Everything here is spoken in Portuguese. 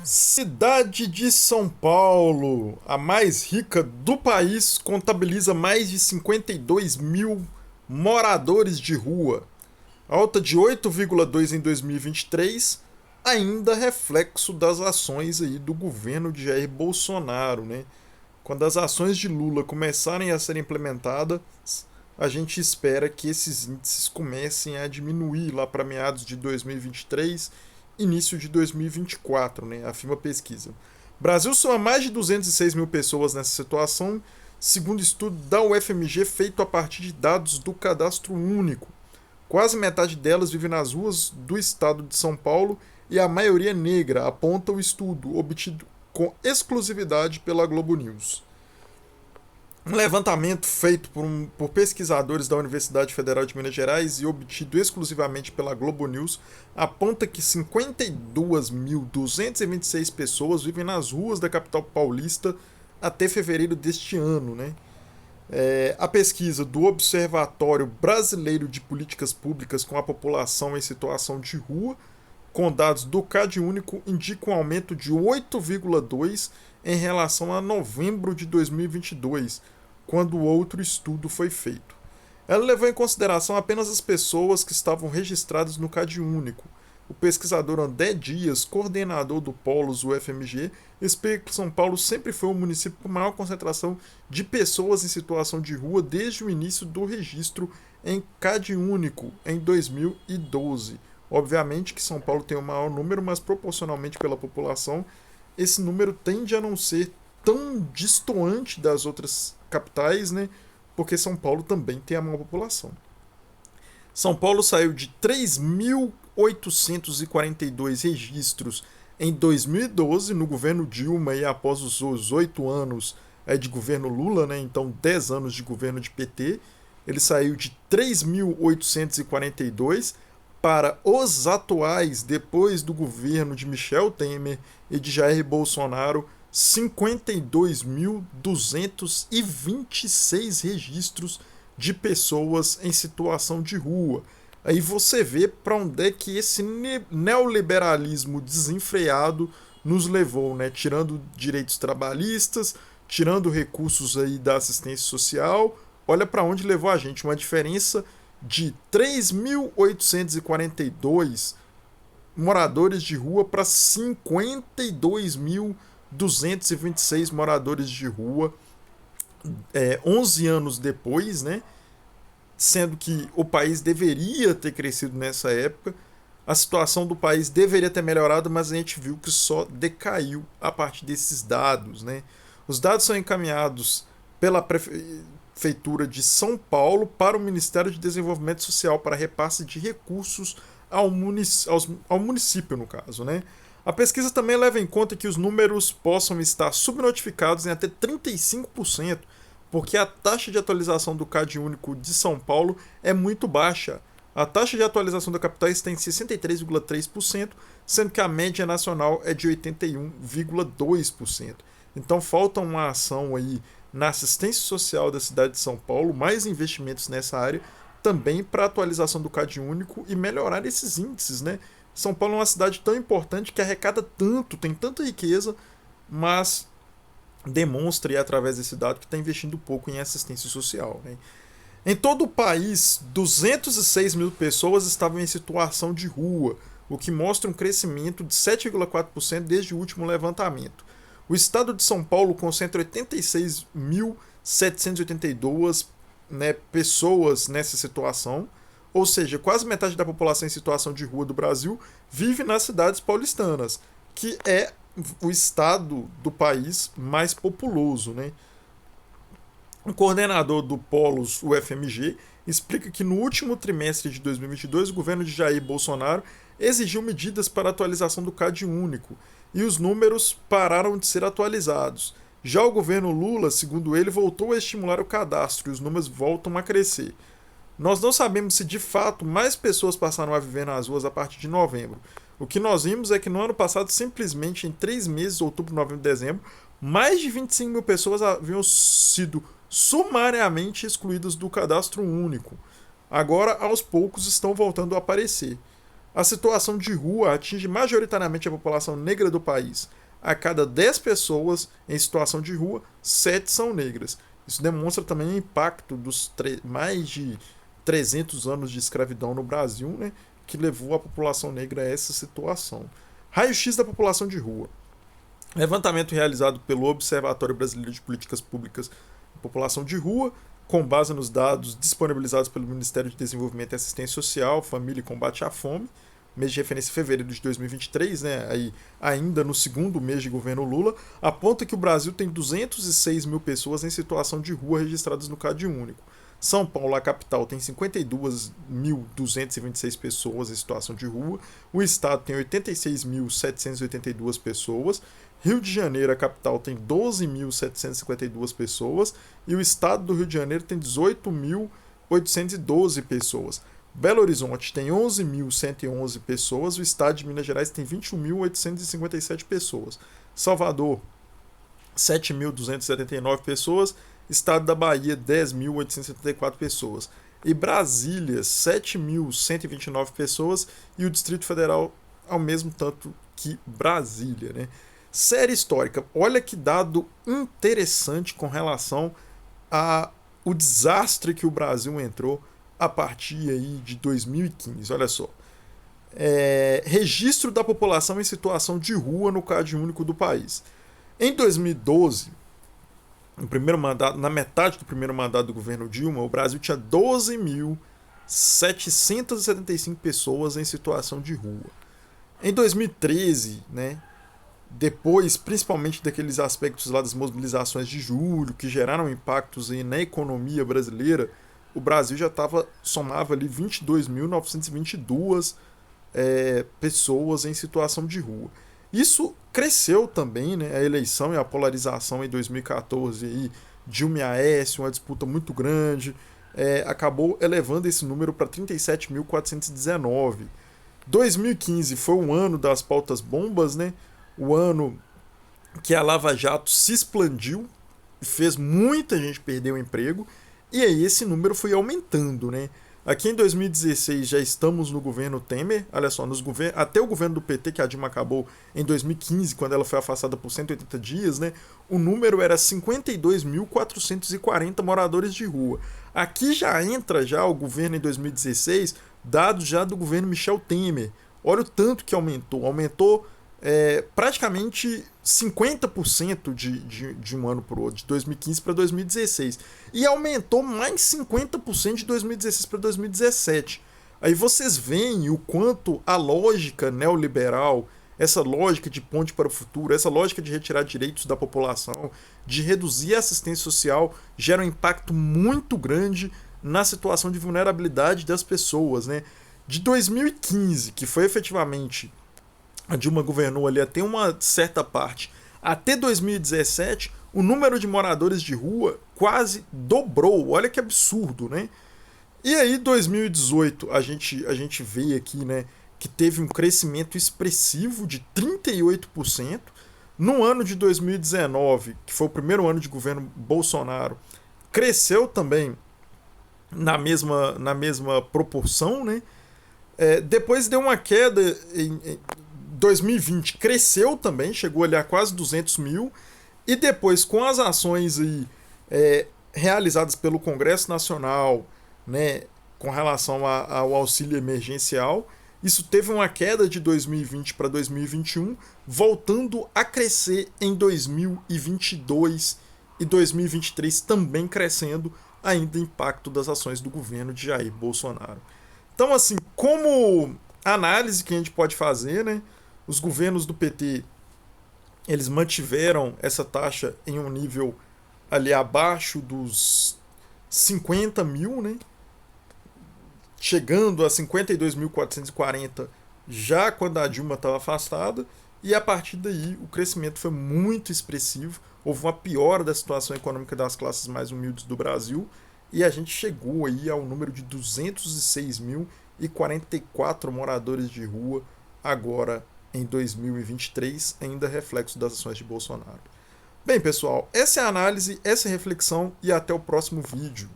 Cidade de São Paulo, a mais rica do país, contabiliza mais de 52 mil moradores de rua. Alta de 8,2 em 2023, ainda reflexo das ações aí do governo de Jair Bolsonaro, né? Quando as ações de Lula começarem a ser implementadas, a gente espera que esses índices comecem a diminuir lá para meados de 2023, início de 2024, né? Afirma a pesquisa. O Brasil soma mais de 206 mil pessoas nessa situação, segundo estudo da UFMG feito a partir de dados do Cadastro Único. Quase metade delas vive nas ruas do estado de São Paulo e a maioria negra, aponta o estudo, obtido com exclusividade pela Globo News. Um levantamento feito por pesquisadores da Universidade Federal de Minas Gerais e obtido exclusivamente pela Globo News aponta que 52.226 pessoas vivem nas ruas da capital paulista até fevereiro deste ano, né? A pesquisa do Observatório Brasileiro de Políticas Públicas com a população em situação de rua, com dados do CadÚnico, indica um aumento de 8,2 em relação a novembro de 2022, quando o outro estudo foi feito. Ela levou em consideração apenas as pessoas que estavam registradas no CadÚnico. O pesquisador André Dias, coordenador do Polos UFMG, explica que São Paulo sempre foi o município com maior concentração de pessoas em situação de rua desde o início do registro em CadÚnico, em 2012. Obviamente que São Paulo tem o maior número, mas proporcionalmente pela população, esse número tende a não ser tão distoante das outras capitais, né? Porque São Paulo também tem a maior população. São Paulo saiu de 3.842 registros em 2012, no governo Dilma, e após os 8 anos de governo Lula, né? Então 10 anos de governo de PT, ele saiu de 3.842 para os atuais, depois do governo de Michel Temer e de Jair Bolsonaro, 52.226 registros de pessoas em situação de rua. Aí você vê para onde é que esse neoliberalismo desenfreado nos levou, né? Tirando direitos trabalhistas, tirando recursos aí da assistência social. Olha para onde levou a gente, uma diferença de 3.842 moradores de rua para 52.226 moradores de rua 11 anos depois, né? Sendo que o país deveria ter crescido nessa época, a situação do país deveria ter melhorado, mas a gente viu que só decaiu a partir desses dados, né? Os dados são encaminhados pela Prefeitura de São Paulo para o Ministério de Desenvolvimento Social para repasse de recursos ao município, no caso, né? A pesquisa também leva em conta que os números possam estar subnotificados em até 35%, porque a taxa de atualização do CadÚnico de São Paulo é muito baixa. A taxa de atualização da capital está em 63,3%, sendo que a média nacional é de 81,2%. Então falta uma ação aí na assistência social da cidade de São Paulo, mais investimentos nessa área, também para a atualização do CadÚnico e melhorar esses índices, né? São Paulo é uma cidade tão importante que arrecada tanto, tem tanta riqueza, mas demonstra, e através desse dado, que está investindo pouco em assistência social, né? Em todo o país, 206 mil pessoas estavam em situação de rua, o que mostra um crescimento de 7,4% desde o último levantamento. O estado de São Paulo concentra 86.782, né, pessoas nessa situação, ou seja, quase metade da população em situação de rua do Brasil vive nas cidades paulistanas, que é o estado do país mais populoso, né? O coordenador do Polos UFMG explica que no último trimestre de 2022 o governo de Jair Bolsonaro exigiu medidas para a atualização do CadÚnico e os números pararam de ser atualizados. Já o governo Lula, segundo ele, voltou a estimular o cadastro e os números voltam a crescer. Nós não sabemos se de fato mais pessoas passaram a viver nas ruas a partir de novembro. O que nós vimos é que no ano passado, simplesmente em 3 meses, outubro, novembro e dezembro, mais de 25 mil pessoas haviam sido sumariamente excluídas do cadastro único. Agora, aos poucos, estão voltando a aparecer. A situação de rua atinge majoritariamente a população negra do país. A cada 10 pessoas em situação de rua, 7 são negras. Isso demonstra também o impacto dos mais de 300 anos de escravidão no Brasil, né, que levou a população negra a essa situação. Raio-X da população de rua. Levantamento realizado pelo Observatório Brasileiro de Políticas Públicas da População de Rua, com base nos dados disponibilizados pelo Ministério de Desenvolvimento e Assistência Social, Família e Combate à Fome, mês de referência fevereiro de 2023, né, aí, ainda no segundo mês de governo Lula, aponta que o Brasil tem 206 mil pessoas em situação de rua registradas no CAD único. São Paulo, a capital, tem 52.226 pessoas em situação de rua, o estado tem 86.782 pessoas, Rio de Janeiro, a capital, tem 12.752 pessoas e o estado do Rio de Janeiro tem 18.812 pessoas. Belo Horizonte tem 11.111 pessoas, o estado de Minas Gerais tem 21.857 pessoas. Salvador, 7.279 pessoas, estado da Bahia, 10.874 pessoas. E Brasília, 7.129 pessoas e o Distrito Federal ao mesmo tanto que Brasília, né? Série histórica, olha que dado interessante com relação ao desastre que o Brasil entrou a partir aí de 2015, olha só. Registro da população em situação de rua no CAD único do país. Em 2012, no primeiro mandato, na metade do primeiro mandato do governo Dilma, o Brasil tinha 12.775 pessoas em situação de rua. Em 2013, né, depois, principalmente daqueles aspectos lá das mobilizações de julho, que geraram impactos aí na economia brasileira, o Brasil já somava ali 22.922 pessoas em situação de rua. Isso cresceu também, né, a eleição e a polarização em 2014, aí, Dilma e Aécio, uma disputa muito grande, acabou elevando esse número para 37.419. 2015 foi um ano das pautas bombas, né? O ano que a Lava Jato se expandiu e fez muita gente perder o emprego, e aí esse número foi aumentando, né? Aqui em 2016 já estamos no governo Temer, olha só, até o governo do PT, que a Dilma acabou em 2015, quando ela foi afastada por 180 dias, né? O número era 52.440 moradores de rua. Aqui já entra o governo em 2016, dados já do governo Michel Temer. Olha o tanto que aumentou praticamente 50% de um ano para o outro, de 2015 para 2016. E aumentou mais 50% de 2016 para 2017. Aí vocês veem o quanto a lógica neoliberal, essa lógica de ponte para o futuro, essa lógica de retirar direitos da população, de reduzir a assistência social, gera um impacto muito grande na situação de vulnerabilidade das pessoas, né? De 2015, que foi efetivamente a Dilma governou ali até uma certa parte, até 2017, o número de moradores de rua quase dobrou. Olha que absurdo, né? E aí, 2018, a gente vê aqui, né, que teve um crescimento expressivo de 38%. No ano de 2019, que foi o primeiro ano de governo Bolsonaro, cresceu também na mesma proporção, né? Depois deu uma queda em 2020, cresceu também, chegou ali a quase 200 mil, e depois com as ações aí, realizadas pelo Congresso Nacional, né, com relação ao auxílio emergencial, isso teve uma queda de 2020 para 2021, voltando a crescer em 2022 e 2023 também crescendo, ainda impacto das ações do governo de Jair Bolsonaro. Então, assim, como análise que a gente pode fazer, né, os governos do PT, eles mantiveram essa taxa em um nível ali abaixo dos 50 mil, né, chegando a 52.440 já quando a Dilma estava afastada, e a partir daí o crescimento foi muito expressivo, houve uma piora da situação econômica das classes mais humildes do Brasil, e a gente chegou aí ao número de 206.044 moradores de rua agora em 2023, ainda reflexo das ações de Bolsonaro. Bem, pessoal, essa é a análise, essa é a reflexão, e até o próximo vídeo.